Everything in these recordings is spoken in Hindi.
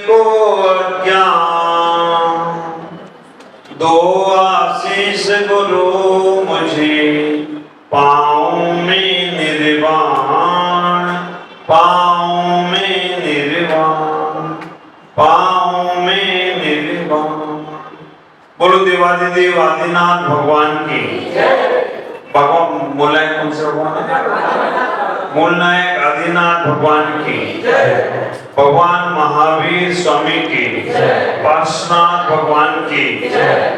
को अज्ञान, दो आशीष गुरु मुझे, पाँव में निर्वाण, पाँव में निर्वाण, पाँव में निर्वाण। बोलो देवादिदेव आदिनाथ भगवान की। भगवान बोला है कौन से भगवान है? मूल नायक आदिनाथ भगवान की, भगवान महावीर स्वामी की, पार्श्वनाथ भगवान की,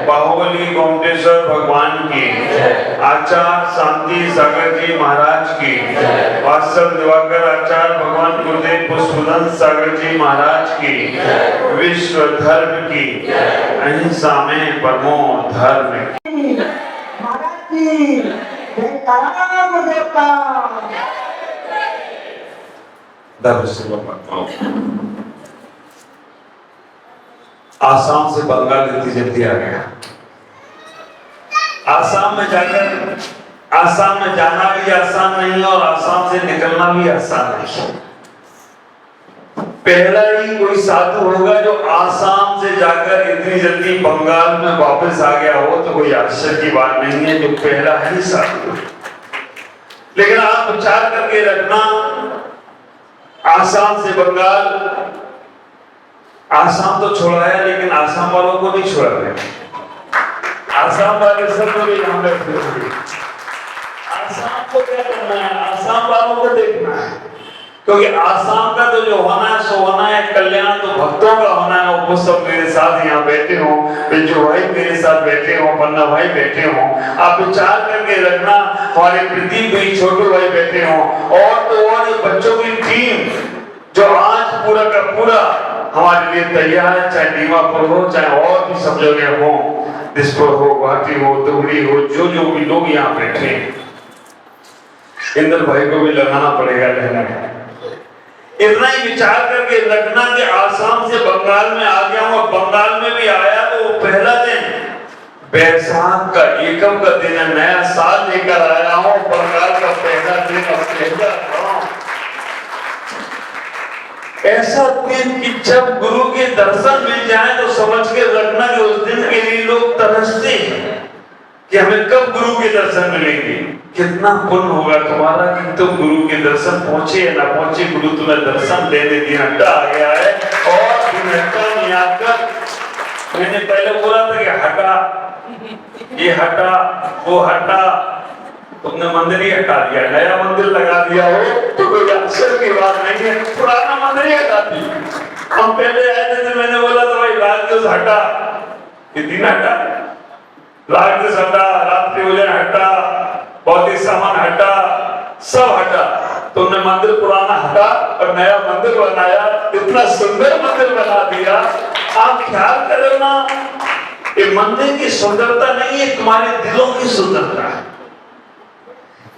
बाहुबली गोमटेश्वर भगवान की, आचार्य शांति सागर जी महाराज की, वात्सल दिवाकर आचार्य भगवान गुरुदेव पुष्पदंत सागर जी महाराज की, विश्व धर्म की, अहिंसा में परमो धर्म की। आसाम से बंगाल इतनी जल्दी आ गया। आसाम में जाकर, आसाम में जाना भी आसान नहीं और आसाम से निकलना भी आसान नहीं। पहला ही कोई साधु होगा जो आसाम से जाकर इतनी जल्दी बंगाल में वापस आ गया हो, तो कोई आश्चर्य की बात नहीं है, जो पहला ही साधु। लेकिन आप विचार करके रखना, आसाम से बंगाल, आसाम तो छोड़ा है लेकिन आसाम वालों को नहीं छोड़ा है। आसाम वाले सब लोग यहाँ बैठे होंगे। आसाम को क्या करना है? आसाम वालों को देखना है, क्योंकि आसाम का तो जो होना है सो होना है, कल्याण तो भक्तों का होना है। वो सब मेरे साथ यहाँ बैठे हो, बिजू भाई मेरे साथ बैठे हो, पन्ना भाई बैठे हो, आप विचार करके रखना, हमारे प्रदीप भाई छोटू भाई बैठे हो, और तो और ये बच्चों की टीम जो आज पूरा का पूरा हमारे लिए तैयार है, चाहे दीमापुर हो, चाहे और भी सब जगह हो, दिसपुर हो, गुवाहाटी हो, दुबड़ी हो, जो जो भी लोग यहाँ बैठे हैं, इंद्र भाई को भी लगाना पड़ेगा लहना। इतना ही विचार करके रखना कि आसाम से बंगाल में आ गया हूं, और बंगाल में भी आया तो वो पहला दिन बैसाख का एकम का दिन है, नया साल लेकर आया हूं, बंगाल का पहला दिन। ऐसा दिन कि जब गुरु के दर्शन मिल जाए तो समझ के रखना कि उस दिन के लिए लोग तरसते हैं कि हमें कब गुरु के दर्शन मिलेंगे। कितना पुण्य होगा तुम्हारा कि तुम गुरु के दर्शन पहुंचे या ना पहुंचे, गुरु तुम्हें दर्शन देने दिन हट्टा आ गया है। और दिन हट्टा नहीं आकर, मैंने पहले बोला था कि हटा, ये हटा, वो हटा, तुमने मंदिर ही हटा दिया, नया मंदिर लगा दिया हो तो कोई अक्षर की बात नहीं है, पुराना मंदिर ही हटा दिया। हम पहले आए थे तो मैंने बोला था भाई राजदूत हटा, दिन हटा, राजदूत हटा, रात्रि भोजन हटा, भौतिक सामान हटा, सब हटा, तुमने मंदिर पुराना हटा और नया मंदिर बनाया, इतना सुंदर मंदिर बना दिया। आप ख्याल करो ना, ये मंदिर की सुंदरता नहीं है, तुम्हारे दिलों की सुंदरता है।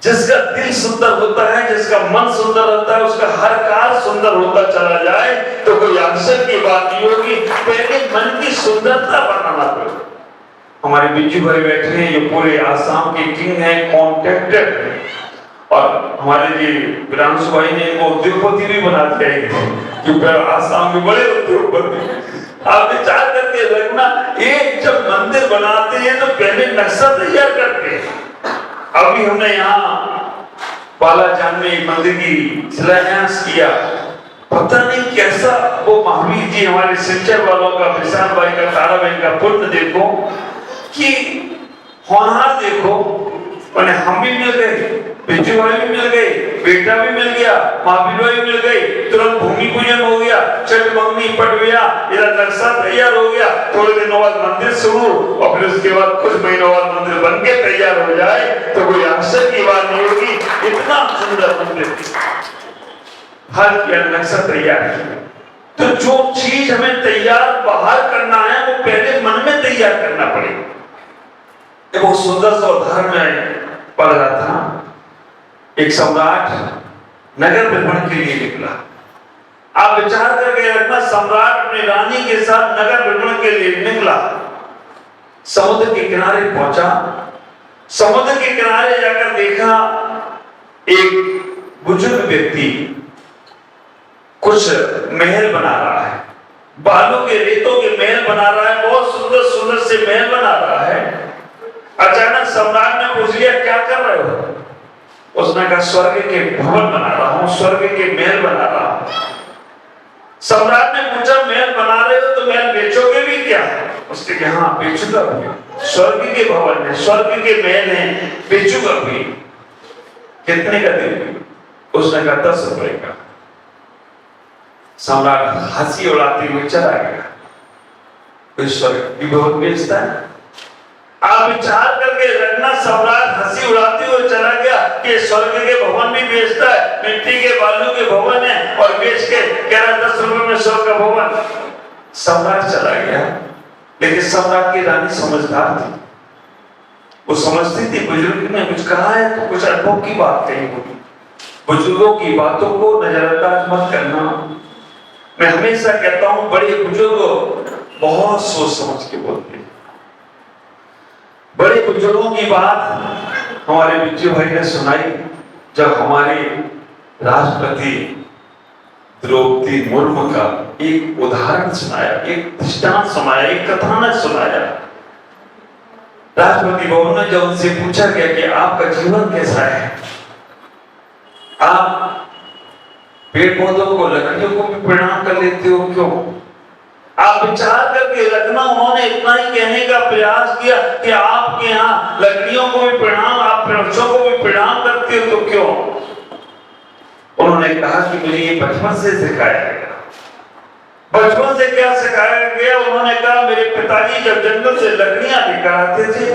जिसका दिल सुंदर होता है, जिसका मन सुंदर होता है, उसका हर कार्य सुंदर होता चला जाए, तो कोई आश्चर्य की बात नहीं होगी। पहले मन की सुंदरता बनाना पड़ेगा। हमारे बिज्जू भाई बैठे हैं, ये पूरे आसाम के किंग हैं, कॉन्टेक्टेड हैं, और हमारे जी विरांशु भाई ने इनको उद्योगपति भी बना दिया है, क्योंकि आसाम के बड़े उद्योगपति। आप विचार करके रखना, एक जब मंदिर बनाते हैं तो पहले नक्शा तैयार करते हैं। अभी हमने यहाँ बालाजान में एक मंदिर की शिलान्यास किया, पता नहीं कैसा वो महावीर जी हमारे सिंचर वालों का, विशाल भाई का, तारा भाई का पुण्य देखो कि होनहार देखो, मैंने हम भी मिल गए, बिज्जू भाई भी मिल गए, बेटा भी मिल गया, महावीर भाई मिल गए, तुरंत भूमि पूजन हो गया, चट मंगनी पट गया, इधर नक्शा तैयार हो गया, थोड़े दिनों बाद मंदिर शुरू, और फिर उसके बाद कुछ महीनों बाद मंदिर बन के तैयार हो जाए तो कोई आश्चर्य की बात नहीं होगी। इतना सुंदर मंदिर, हर किया नक्शा तैयार है। तो जो चीज हमें तैयार बाहर करना है वो पहले मन में तैयार करना पड़ेगा। वो सुंदर सा उदाहरण में पढ़ रहा था, एक सम्राट नगर भ्रमण के लिए निकला। आप विचार करके रखना, सम्राट अपनी रानी के साथ नगर भ्रमण के लिए निकला, समुद्र के किनारे पहुंचा, समुद्र के किनारे जाकर देखा एक बुजुर्ग व्यक्ति कुछ महल बना रहा है, बालू के रेतों के महल बना रहा है, बहुत सुंदर सुंदर से महल बना रहा है। अचानक सम्राट ने पूछ लिया क्या कर रहे हो? उसने कहा स्वर्ग के भवन बना रहा हूं, स्वर्ग के महल बना रहा हूं। सम्राट ने पूछा महल बना रहे हो तो महल बेचोगे भी क्या? उसने कहा हाँ बेचूंगा भी, स्वर्ग के भवन है, स्वर्ग के महल हैं, बेचूंगा भी। कितने का दोगे? उसने कहा 10 रुपए का। सम्राट हंसी उड़ाते हुए चला गया। कोई स्वर्ग की भवन बेचता है? आप विचार करके रखना, सम्राट हंसी उड़ाते हुए चला गया कि स्वर्ग के भवन भी बेचता है, मिट्टी के बालू के भवन है और बेच के कह रहा 10 रुपए में स्वर्ग का भवन। सम्राट चला गया। लेकिन सम्राट की रानी समझदार थी, वो समझती थी बुजुर्ग ने कुछ कहा है तो कुछ अनुभव की बात कही होगी। बुजुर्गों की बातों को नजरअंदाज मत करना। मैं हमेशा कहता हूं बड़े बुजुर्ग बहुत सोच समझ के बोलते हैं। बड़े बुजुर्गों की बात हमारे बिज्जू भाई ने सुनाई जब हमारे राष्ट्रपति द्रौपदी मुर्मू का एक उदाहरण सुनाया, एक दृष्टांत सुनाया, एक कथानक सुनाया। राष्ट्रपति भवन में जब उनसे पूछा गया कि आपका जीवन कैसा है, आप पेड़ पौधों को, लकड़ियों को भी प्रणाम कर लेते हो, क्यों? आप विचार करके रखना, उन्होंने इतना ही कहने का प्रयास किया कि आपके यहाँ लकड़ियों को भी प्रणाम, आप वृक्षों को भी प्रणाम करते हो, तो क्यों? उन्होंने कहा कि मुझे ये बचपन से सिखाया गया। बचपन से क्या सिखाया गया? उन्होंने कहा मेरे पिताजी जब जंगल से लकड़ियां लेकर आते थे,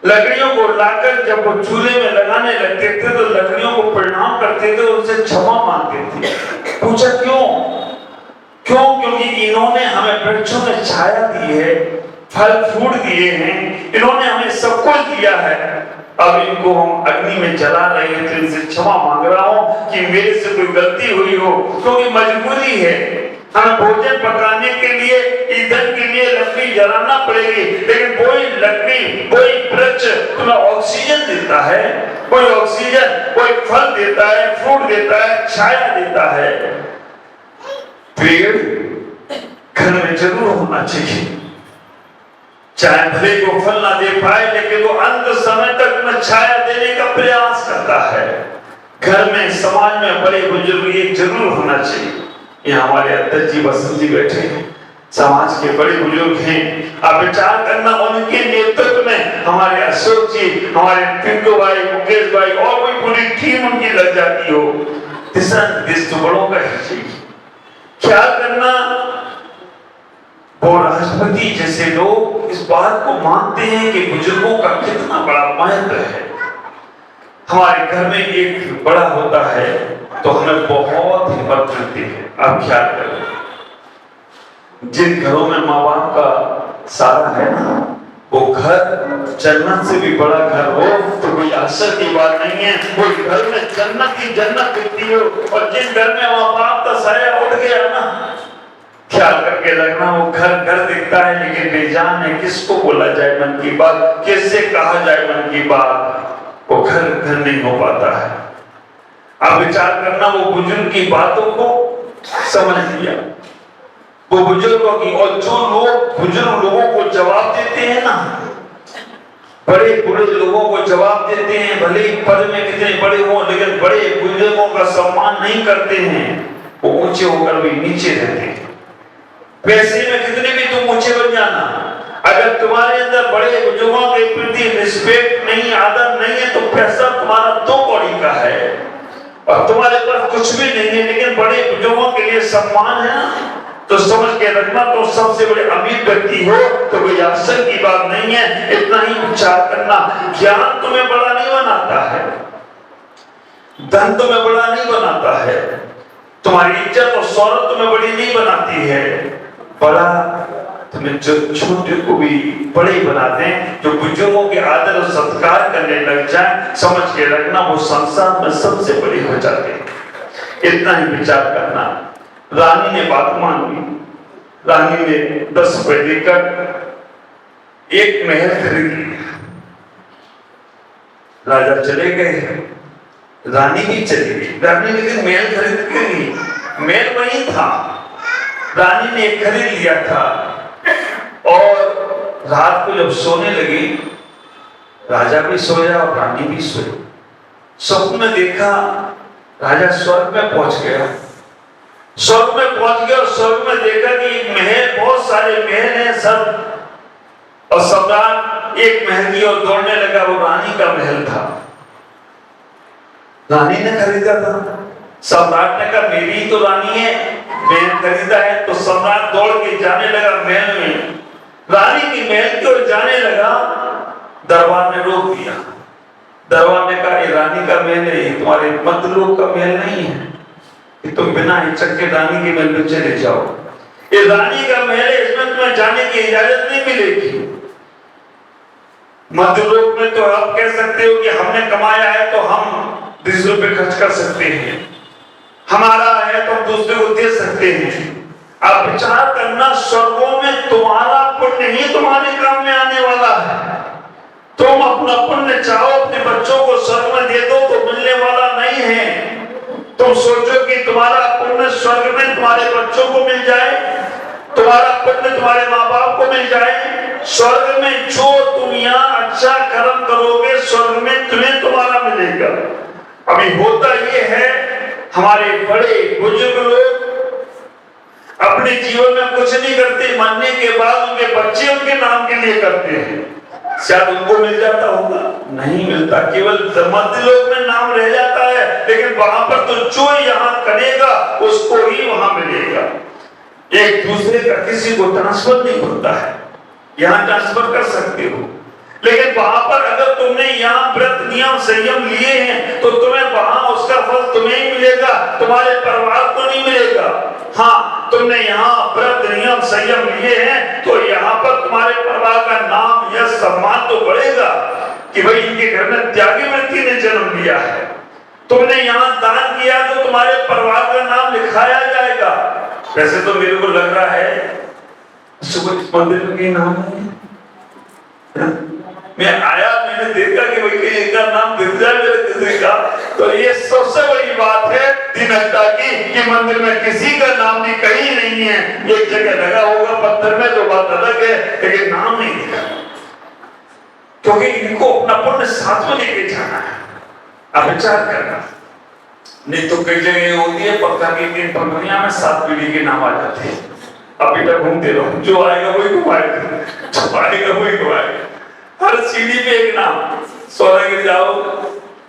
लकड़ियों को लाकर जब वो चूल्हे में लगाने लगते थे तो लकड़ियों को प्रणाम करते थे, उनसे क्षमा मांगते थे। पूछा क्यों? क्यों? क्योंकि इन्होंने हमें वृक्षों में छाया दी है, फल फूल दिए हैं, इन्होंने हमें सब कुछ दिया है। अब इनको हम अग्नि में जला रहे हैं तो इनसे क्षमा मांग रहा हूं कि मेरे से कोई गलती हुई हो, क्योंकि मजबूरी है, हमें भोजन पकाने के लिए, ईंधन के लिए लकड़ी जलाना पड़ेगी। लेकिन कोई लकड़ी, कोई वृक्ष तुम्हें ऑक्सीजन देता है, कोई ऑक्सीजन, कोई फल देता है, फ्रूट देता है, छाया देता है। पेड़ घर में जरूर होना चाहिए, चाहे भले को फल ना दे पाए लेकिन वो अंत समय तक में छाया देने का प्रयास करता है। घर में, समाज में बड़े बुजुर्ग एक जरूर होना चाहिए। यहाँ हमारे अध्यक्ष जी बसंत जी बैठे हैं, समाज के बड़े बुजुर्ग हैं। आप विचार करना उनके नेतृत्व में हमारे अशोक जी, हमारे पिंकू भाई, मुकेश भाई और कोई पूरी टीम उनकी लग जाती हो, दिशा निर्देश तो बड़ों का ही चाहिए। ख्याल करना वो राष्ट्रपति जैसे लोग इस बात को मानते हैं कि बुजुर्गों का कितना बड़ा महत्व है। हमारे घर में एक बड़ा होता है तो हमें बहुत हिम्मत मिलती है। आप ख्याल करें, जिन घरों में माँ बाप का सारा है ना, वो घर जन्नत से भी बड़ा घर हो तो कोई आश्चर्य की बात नहीं है। कोई घर में जन्नत की जन्नत दिखती हो, और जिन घर में माँ बाप का साया उठ गया ना, ख्याल करके रखना वो घर घर दिखता है लेकिन बेजान है। किसको बोला जाए मन की बात, किससे कहा जाए मन की बात, वो घर घर नहीं हो पाता है। आप विचार करना, वो बुजुर्ग की बातों को समझ लिया, वो बुजुर्गों की, और जो लोग बुजुर्ग लोगों को जवाब देते हैं ना, बड़े बुरे लोगों को जवाब देते हैं, भले ही पद में कितने बड़े हों लेकिन बड़े बुजुर्गों का सम्मान नहीं करते हैं, वो ऊंचे होकर भी नीचे रहते हैं। पैसे में कितने भी तुम ऊंचे बन जाना, अगर तुम्हारे अंदर बड़े बुजुर्गों के प्रति रिस्पेक्ट नहीं, आदर नहीं है, तो पैसा तुम्हारा 2 कौड़ी का है और तुम्हारे पास कुछ भी नहीं है, लेकिन बड़े बुजुर्गों के लिए सम्मान है ना, तो समझ के रखना, तो सबसे बड़े अमीर व्यक्ति हो तो कोई आश्चर्य की बात नहीं है। इतना ही विचार करना, ज्ञान तुम्हें बड़ा नहीं बनाता है, धन तुम्हें बड़ा नहीं बनाता है, तुम्हारी इज्जत और शौहरत तुम्हें बड़ी नहीं बनाती है। बड़ा तुम्हें जो छोटे को भी बड़े बनाते हैं, जो बुजुर्गों के आदर और सत्कार करने लग जाए, समझ के रखना वो संसार में सबसे बड़े हो जाते हैं। इतना ही विचार करना। रानी ने बात मान ली, रानी ने 10 रुपए देकर एक महल खरीद लिया। राजा चले गए, रानी भी चली गई। रानी लेकिन महल खरीद के गई, महल वही था रानी ने खरीद लिया था और रात को जब सोने लगी, राजा भी सोया और रानी भी सोई। स्वप्न में देखा राजा स्वर्ग में पहुंच गया। स्वर्ग में पहुंच गया और स्वर्ग में देखा कि एक महल, बहुत सारे महल हैं सब, और सम्राट एक महल की ओर दौड़ने लगा। वो रानी का महल था, रानी ने खरीदा था। सम्राट ने कहा मेरी ही तो रानी है, महल खरीदा है। तो सम्राट दौड़ के जाने लगा महल में, रानी की महल की ओर जाने लगा। दरबार ने रोक दिया। दरबार ने कहा ये रानी का महल है, ये तुम्हारे मर्दलोक का महल नहीं है कि तुम बिना हिचक के रानी के महल में चले जाओ। ये रानी का महल है, इसमें तुम्हें जाने की इजाजत नहीं मिलेगी। मध्यलोक में तो आप कह सकते हो कि हमने कमाया है तो हम 20 रुपए खर्च कर सकते हैं, हमारा है तो हम दूसरे को दे सकते हैं। आप विचार करना, स्वर्गों में तुम्हारा पुण्य ही तुम्हारे काम में आने वाला है। तुम अपना पुण्य चाहो अपने बच्चों को स्वर्ग में दे दो तो मिलने वाला नहीं है। तुम सोचो कि तुम्हारा पुण्य स्वर्ग में तुम्हारे बच्चों को मिल जाए, तुम्हारा पुण्य तुम्हारे माँ बाप को मिल जाए। स्वर्ग में जो तुम यहाँ अच्छा कर्म करोगे, स्वर्ग में तुम्हें तुम्हारा मिलेगा। अभी होता ये है, हमारे बड़े बुजुर्ग लोग अपने जीवन में कुछ नहीं करते, मरने के बाद उनके बच्चे उनके नाम के लिए करते हैं। शायद उनको मिल जाता होगा, नहीं मिलता, केवल मध्य लोक में नाम रह जाता है। लेकिन वहां पर तो जो यहाँ करेगा उसको ही वहां मिलेगा। एक दूसरे का किसी को ट्रांसफर नहीं होता है, यहाँ ट्रांसफर कर सकते हो, लेकिन वहां पर अगर तुमने यहाँ व्रत नियम संयम लिए हैं तो तुम्हें वहां उसका फल तुम्हें ही मिलेगा, तुम्हारे परिवार को नहीं मिलेगा। हाँ, तुमने यहाँ व्रत नियम संयम लिए हैं तो यहाँ पर तुम्हारे परिवार का नाम या सम्मान तो बढ़ेगा कि भाई इनके घर में त्यागी व्यक्ति ने जन्म लिया है। तुमने यहाँ दान किया तो तुम्हारे परिवार का नाम लिखाया जाएगा। वैसे तो मेरे को लग रहा है सुबह मंदिर में नाम है, मैं आया, मैंने देखा कि भाई इनका नाम दिख जाए मेरे किसी का, तो ये सबसे बड़ी बात है दीनता की कि मंदिर में किसी का नाम भी कहीं नहीं है। एक जगह लगा होगा पत्थर में तो बात अलग है, लेकिन नाम नहीं दिखा, क्योंकि इनको अपना पुण्य साथ में लेके जाना है। अब विचार करना, नहीं तो कई जगह होती है पक्का की 3 पंक्तियां में 7 पीढ़ी के नाम आ जाते हैं। अब बेटा घूमते रहो, जो आएगा वही घुमाएगा, जो आएगा वही घुमाएगा। हर सीढ़ी पे एक नाम, सोनागिरी जाओ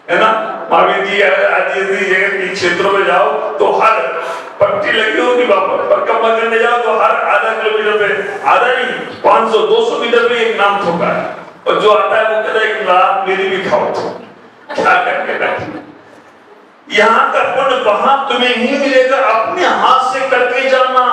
है ना, महावीर जी आदि जगह के क्षेत्रों में जाओ तो हर पट्टी लगी होगी, परिक्रमा करने जाओ तो हर आधा किलोमीटर पे, आधा नहीं 500-200 मीटर पे एक नाम ठोका है, और जो आता है वो कहता है एक रात मेरी भी खाओ। तो क्या करके बैठे, यहाँ का पुण्य वहां तुम्हें ही मिलेगा, अपने हाथ से करके जाना।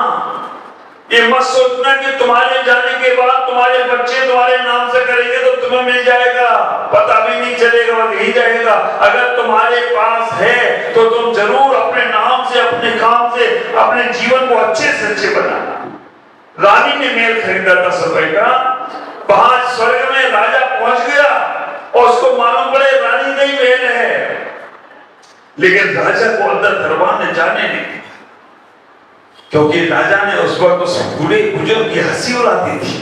ये मत सोचना कि तुम्हारे जाने के बाद तुम्हारे बच्चे तुम्हारे नाम से करेंगे तो तुम्हें मिल जाएगा, पता भी नहीं चलेगा, वो नहीं जाएगा। अगर तुम्हारे पास है तो तुम जरूर अपने नाम से, अपने काम से अपने जीवन को अच्छे से अच्छे बनाना। रानी ने महल खरीदा था रुपए का, वहां स्वर्ग में राजा पहुंच गया और उसको मालूम पड़े रानी का ही महल है, लेकिन राजा को अंदर दरबार ने जाने नहीं दिया, क्योंकि राजा ने उस वक्त उस बूढ़े बुजुर्ग की हंसी उड़ाती थी।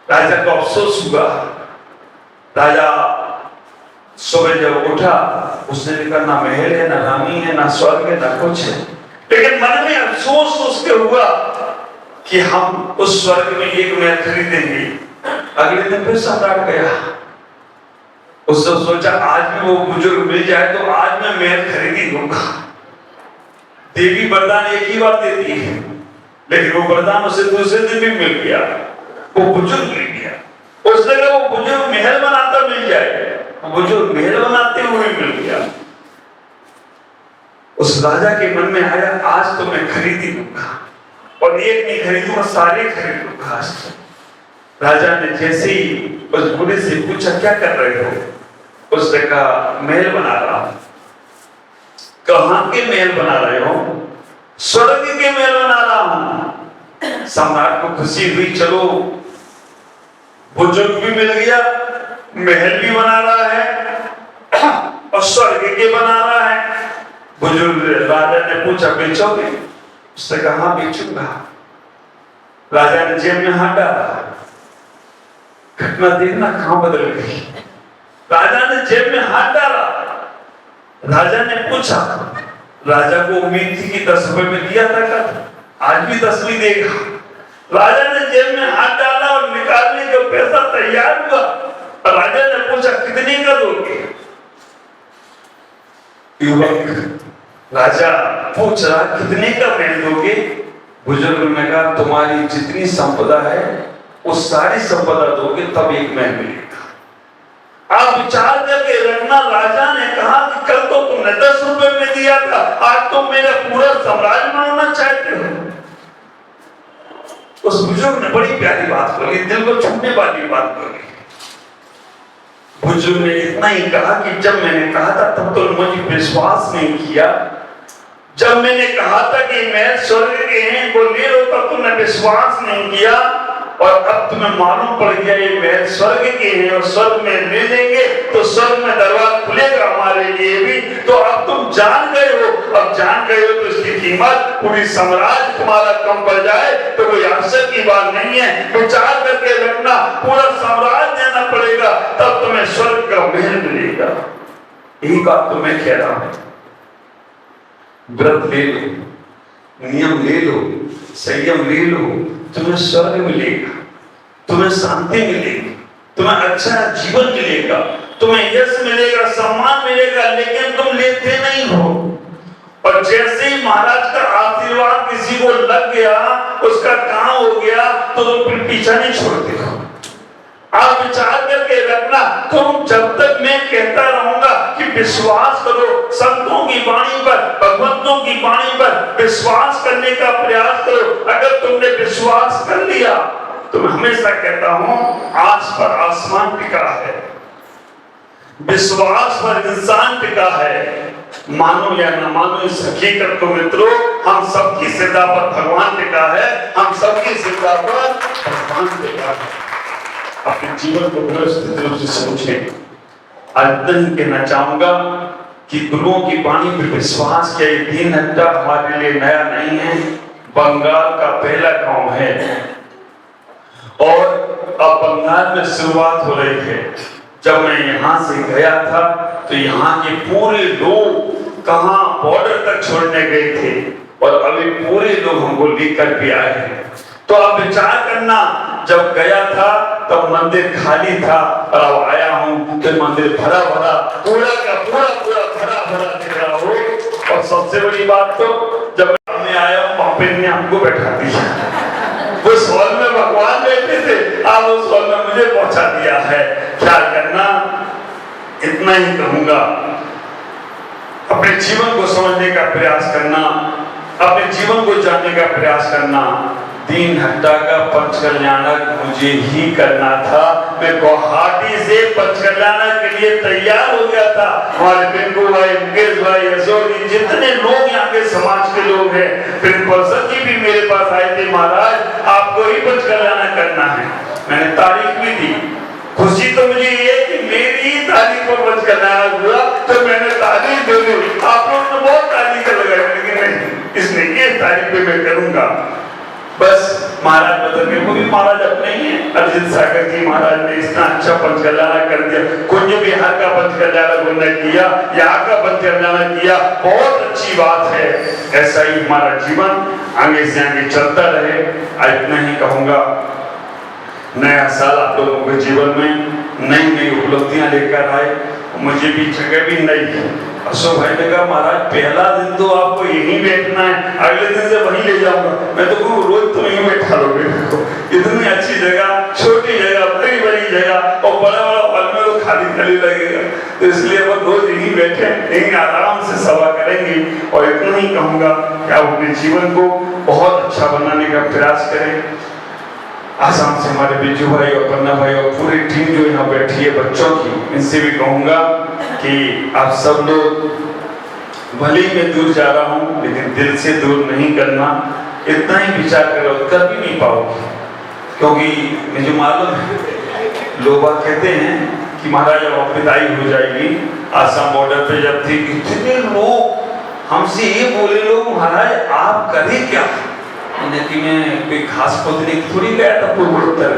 राजा को अफसोस हुआ। राजा सुबह जब उठा, उसने देखा ना महल है, ना रानी है, ना स्वर्ग है, ना कुछ है, लेकिन मन में अफसोस उसके हुआ कि हम उस स्वर्ग में एक महल खरीदेंगे। अगले दिन फिर सम्राट गया, उसने सोचा आज भी वो बुजुर्ग मिल जाए तो आज मैं महल खरीद ही लूंगा। देवी वरदान एक ही बार देती है, लेकिन वो वरदान उसे दूसरे दिन भी मिल गया, वो बुजुर्ग मिल गया। उसने कहा वो बुजुर्ग महल बनाता मिल जाए, बुजुर्ग महल बनाते हुए मिल गया। उस राजा के मन में आया आज तो मैं खरीद ही लूंगा, और एक नहीं खरीदूंगा, सारे खरीद लूंगा। राजा ने जैसे ही उस बूढ़े से पूछा क्या कर रहे हो, उसने कहा महल बना रहा हूं। कहां के महल बना रहे हो? स्वर्ग के महल बना रहा हूं। सम्राट को खुशी हुई, चलो बुजुर्ग भी मिल गया, महल भी बना रहा है और स्वर्ग के बना रहा है। बुजुर्ग राजा ने पूछा बेचोगे? उसने कहा बेचूंगा। राजा ने जेब में हाथ डाला। घटना देखना कहां बदल गई। राजा ने जेब में हाथ डाला। राजा ने पूछा, राजा को उम्मीद थी कि 10 रुपए में दिया था कल, आज भी 10 भी देगा। राजा ने जेब में हाथ डाला और निकालने का पैसा तैयार हुआ। राजा ने पूछा, कितने का दोगे? युवक राजा पूछ रहा, कितने का महल दोगे? बुजुर्ग ने कहा, तुम्हारी जितनी संपदा है उस सारी संपदा दोगे तब एक महल मिलेगा। आप विचार करके रखना। राजा ने कहा कि कल तो तुमने 10 रुपए में दिया था, आज तुम मेरा पूरा साम्राज्य बनाना चाहते हो। उस बुजुर्ग ने बड़ी प्यारी बात बोली, दिल को छूने वाली बात बोली। बुजुर्ग ने इतना ही कहा कि जब मैंने कहा था तब तो मुझे विश्वास नहीं किया। जब मैंने कहा था कि महल स्वर्ग के हैं, वो ले लो, तब तुमने विश्वास नहीं किया। और अब तुम्हें मालूम पड़ गया ये महल स्वर्ग के हैं और स्वर्ग में ले लेंगे तो स्वर्ग में दरवाजा खुलेगा हमारे लिए भी। तो अब तुम जान गए हो, अब जान गए हो तो इसकी कीमत पूरी साम्राज्य तुम्हारा कम पड़ जाए तो कोई आश्चर्य की बात नहीं है। विचार करके रखना, पूरा साम्राज्य देना पड़ेगा तब तुम्हें स्वर्ग का महल मिलेगा। यही बात तो मैं कह रहा हूं। व्रत ले लो, नियम ले लो, संयम ले लो, तुम्हें स्वर्ग मिलेगा, तुम्हें शांति मिलेगी, तुम्हें अच्छा जीवन मिलेगा, तुम्हें यश मिलेगा, सम्मान मिलेगा, लेकिन तुम लेते नहीं हो। और जैसे ही महाराज का आशीर्वाद किसी को लग गया, उसका काम हो गया, तो तुम फिर पीछा नहीं छोड़ते हो। आप विचार करके रखना, तुम जब तक मैं कहता रहूंगा कि विश्वास करो, संतों की वाणी पर, भगवंतों की वाणी पर विश्वास करने का प्रयास करो। अगर तुमने विश्वास कर लिया तो मैं हमेशा कहता हूं, आस पर आसमान टिका है, विश्वास पर इंसान टिका है। मानो या न मानो इस हकीकत को मित्रों, हम सबकी श्रद्धा पर भगवान टिका है, हम सबकी श्रद्धा पर भगवान टिका है। अपने जीवन को व्यवस्थित रूप से समझें। आज नहीं कहना चाहूंगा कि गुरुओं की वाणी पर विश्वास किया। 3 घंटा हमारे लिए नया नहीं है। बंगाल का पहला गांव है और अब बंगाल में शुरुआत हो रही है। जब मैं यहाँ से गया था तो यहाँ के पूरे लोग कहाँ बॉर्डर तक छोड़ने गए थे और अभी पूरे लोग हमको लेकर भी आए हैं। तो अब विचार करना, जब गया था तब मंदिर खाली था और अब आया हूं तो मंदिर भरा भरा, पूरा का पूरा भरा भरा दिख रहा हो। और सबसे बड़ी बात तो जब मैं आया हूं, पापे ने हमको बैठा दिया। उस हॉल में भगवान बैठे थे, आप उस हॉल में मुझे पहुंचा दिया है। क्या करना, इतना ही कहूंगा, अपने जीवन को समझने का प्रयास करना, अपने जीवन को जानने का प्रयास करना। 3 घंटा का पंचकल्याणक मुझे ही करना था। मैं गुवाहाटी से पंचकल्याणक के लिए तैयार हो गया था। हमारे पिंकू भाई, मुकेश भाई, अशोक जी, जितने लोग यहाँ के समाज के लोग हैं, प्रिंसिपल सर जी भी मेरे पास आए थे, महाराज आपको ही पंचकल्याणक करना है। मैंने तारीख भी दी। खुशी तो मुझे ये है कि मेरी ही तारीख पर पंचकल्याणक हुआ तो मैंने तारीख दे दी। आप लोग तो बहुत तारीख लगाए, लेकिन नहीं, इसने ये तारीख पे मैं करूंगा। बस महाराज बदल गए, वो भी महाराज अपने ही हैं। अरिजीत सागर जी महाराज ने इतना अच्छा पंचकल्याणक कर दिया। कुंज बिहार का पंचकल्याणक उन्होंने किया, यहाँ का पंचकल्याणक किया, बहुत अच्छी बात है। ऐसा ही हमारा जीवन आगे से आगे चलता रहे। इतना ही कहूंगा, नया साल आप लोगों के जीवन में नई नई उपलब्धियां लेकर आए। मुझे भी जगह भी नई। अशोक भाई ने कहा, महाराज पहला दिन तो आपको यहीं बैठना है, अगले दिन से वहीं ले जाऊंगा। मैं तो कहूँ रोज तो यहीं बैठा लोगे, इतनी अच्छी जगह, छोटी जगह, बड़ी बड़ी जगह और बड़ा बड़ा हॉल में तो खाली खाली लगेगा। तो इसलिए हम रोज यहीं बैठे, यहीं आराम से सभा करेंगे। और इतना ही कहूंगा कि आप अपने जीवन को बहुत अच्छा बनाने का प्रयास करें। आसाम से हमारे बिजू भाई और पन्ना भाई और पूरी टीम जो यहाँ बैठी है बच्चों की, इनसे भी कहूंगा कि आप सब लोग, भले ही मैं दूर जा रहा हूँ लेकिन दिल से दूर नहीं करना। इतना ही विचार करो, कभी नहीं पाओगे। क्योंकि मुझे मालूम है, लोग कहते हैं कि महाराज अब विदाई हो जाएगी। आसाम बॉर्डर पे जब थी, इतने लोग हमसे ये बोले लोग, महाराज आप करें क्या? कि मैं कोई घास खोदने थोड़ी गया था पूर्वोत्तर,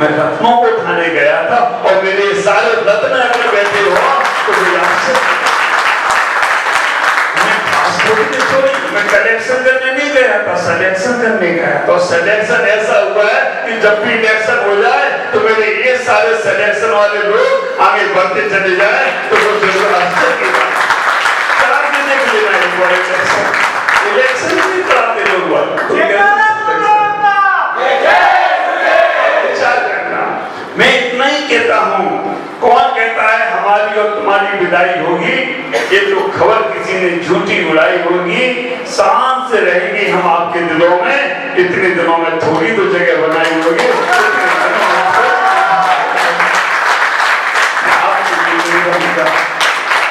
मैं रत्नों को उठाने गया था और मेरे सारे रत्न अगर बैठे हो तो मैं घास खोदने थोड़ी, मैं कलेक्शन करने नहीं गया था, सिलेक्शन करने गया था। सिलेक्शन ऐसा हुआ है कि जब भी इलेक्शन हो जाए तो मेरे ये सारे सिलेक्शन वाले लोग आगे बढ़ते चले जाए तो वो जरूर आश्चर्य की बात। 4 महीने के लिए इलेक्शन नहीं कराते लोग, मैं इतना ही कहता हूँ। कौन कहता है हमारी और तुम्हारी विदाई होगी? ये तो खबर किसी ने झूठी उड़ाई होगी। शांत से रहेंगे हम आपके दिलों में, इतने दिनों में थोड़ी तो जगह बनाई होगी।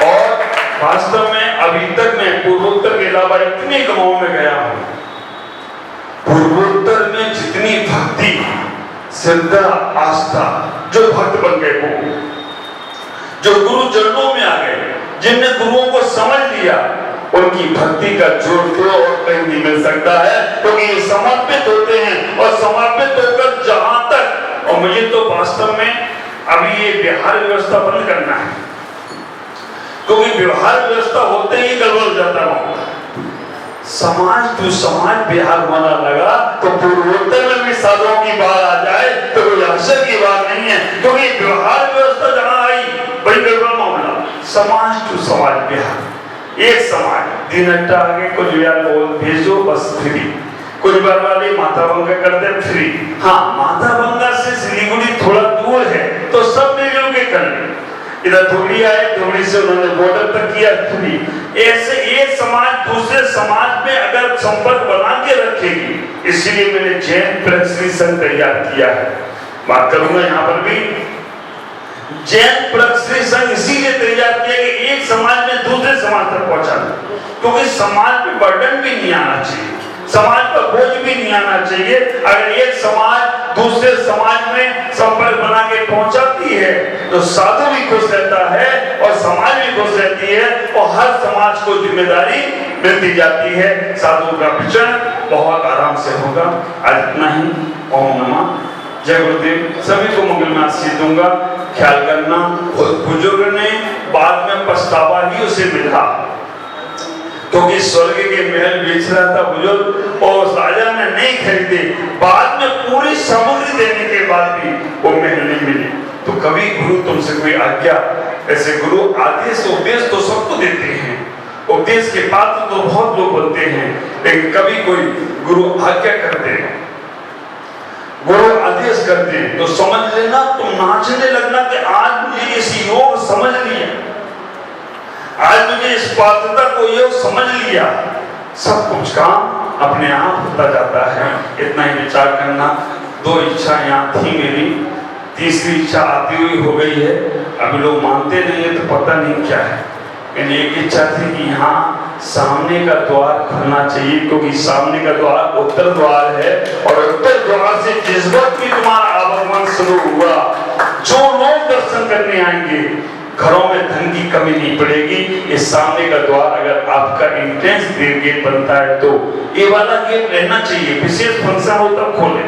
और वास्तव में अभी तक मैं पूर्वोत्तर के अलावा इतने गांवों में गया हूँ, पूर्वोत्तर में जितनी भक्ति, श्रद्धा, आस्था, जो भक्त बन गए, वो जो गुरु चरणों में आ गए, जिनने गुरुओं को समझ लिया, उनकी भक्ति का जोर तो और कहीं नहीं मिल सकता है, क्योंकि ये समर्पित होते हैं और समर्पित होकर जहां तक। और मुझे तो वास्तव में अभी ये बिहार व्यवस्था बंद करना है, क्योंकि व्यवहार व्यवस्था होते ही गड़बड़ हो जाता है। समाज तो समाज बिहार होना लगा तो पूर्वोत्तर में भी साधुओं की बात आ जाए तो कोई आश्चर्य की बात नहीं है, क्योंकि व्यवहार व्यवस्था जहां आई बड़ी गड़बड़ मामला। समाज तो समाज बिहार, एक समाज दिन अड्डा आगे कुछ यार बोल भेजो बस फ्री, कुछ बार वाले माता बंगा करते फ्री। हाँ, माता बंगा से सिलीगुड़ी थोड़ा दूर है तो सब मिलजुल के कर ले। इधर धुबड़ी आए, धुबड़ी से उन्होंने बॉर्डर तक किया फ्री। ऐसे एक समाज दूसरे समाज में अगर संपर्क बना के रखेगी, इसलिए मैंने जैन प्रक्षरी संघ तैयार किया है। बात करूंगा यहाँ पर भी। जैन प्रक्षरी संघ इसीलिए तैयार किया कि एक समाज में दूसरे समाज तक पहुंचाना, क्योंकि समाज पे बर्डन भी नहीं आना चाहिए, समाज पर बोझ भी नहीं आना चाहिए। अगर एक समाज दूसरे समाज में संपर्क बना के पहुंचाती है तो साधु भी खुश रहता है और समाज भी खुश रहती है और हर समाज को जिम्मेदारी मिलती जाती है। साधु का विचरण बहुत आराम से होगा। आज इतना ही। ओम नमः। जय गुरुदेव। सभी को मंगल में आशीष दूंगा। ख्याल करना, बुजुर्ग ने बाद में पछतावा ही उसे मिला, क्योंकि स्वर्ग के महल बेच रहा था बुजुर्ग और राजा ने नहीं खरीदे। बाद में पूरी सामग्री देने के बाद भी वो महल नहीं मिली। तो कभी गुरु तुमसे कोई आज्ञा, ऐसे गुरु आदेश उपदेश तो सबको देते हैं, उपदेश के पात्र तो बहुत लोग बनते हैं, लेकिन कभी कोई गुरु आज्ञा कर दे, गुरु आदेश कर दे तो समझ लेना, तुम नाचने लगना कि आज मुझे इस योग समझ लिया, आज मुझे इस पात्रता को योग समझ लिया। सब कुछ काम अपने आप होता जाता है। इतना ही विचार करना। 2 इच्छा यहाँ थी मेरी, तीसरी इच्छा आती हुई हो गई है। अभी लोग मानते नहीं है तो पता नहीं क्या है। लेकिन एक इच्छा थी कि यहाँ सामने का द्वार खुलना चाहिए, क्योंकि सामने का द्वार उत्तर द्वार है और उत्तर द्वार से जिस वक्त भी तुम्हारा आवागमन शुरू हुआ, जो लोग दर्शन करने आएंगे, घरों में धन की कमी नहीं पड़ेगी। इस सामने का द्वार अगर आपका इंटेंस गेट बनता है तो ये वाला गेट रहना चाहिए, विशेष फंक्शन हो तब खोले।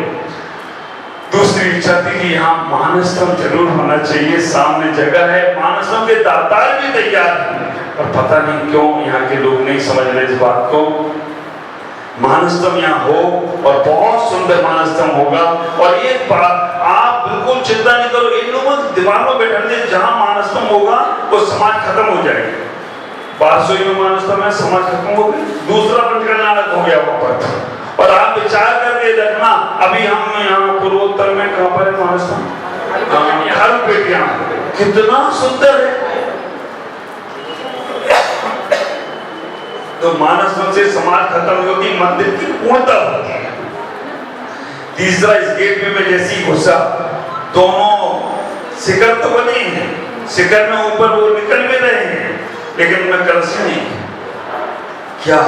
दूसरी इच्छा थी कि यहाँ मानसतम जरूर होना चाहिए, सामने जगह है, मानसतम के दातार भी तैयार हैं, और पता नहीं क्यों यहाँ के लोग नहीं समझ रहे इस बात को। मानसतम यहाँ हो और बहुत सुंदर मानसतम होगा। और एक बात आप बिल्कुल चिंता नहीं करो, इन लोगों को दिमाग में बैठा दे, जहां मानसतम होगा वो समाज खत्म हो जाएगी। 1200 में मानसतम है, समाज खत्म हो गई, दूसरा पंचकल्याणक हो गया वहां पर। और आप विचार करके देखना, अभी हम यहाँ पूर्वोत्तर में कहां पर है मानसतम, खालपेटिया, कितना सुंदर है। तो मानसतम से समाज खत्म होती, मंदिर की पूर्णता होती है। तीसरा, इस गेट में मैं जैसी घुसा, दोनों शिखर तो बने हैं, शिखर में ऊपर वो निकल भी रहे हैं, लेकिन मैं कलश नहीं क्या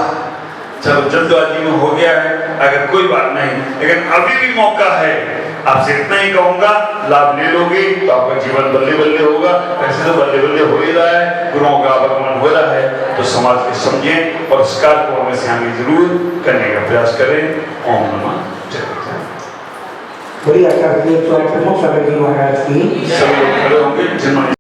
चलो जल्दबाजी में हो गया है, अगर कोई बात नहीं, लेकिन अभी भी मौका है। आपसे इतना ही कहूंगा, लाभ ले लोगे तो आपका जीवन बल्ले बल्ले होगा। ऐसे तो बल्ले बल्ले हो ही रहा है, गुरुओं का आगमन हो रहा है, तो समाज के समझें और इस कार्य को हमें से आगे जरूर करने का प्रयास करें। ओम नमः शिवाय। बड़ी आचार्य जी महाराज की सभी लोग खड़े होंगे जिन्होंने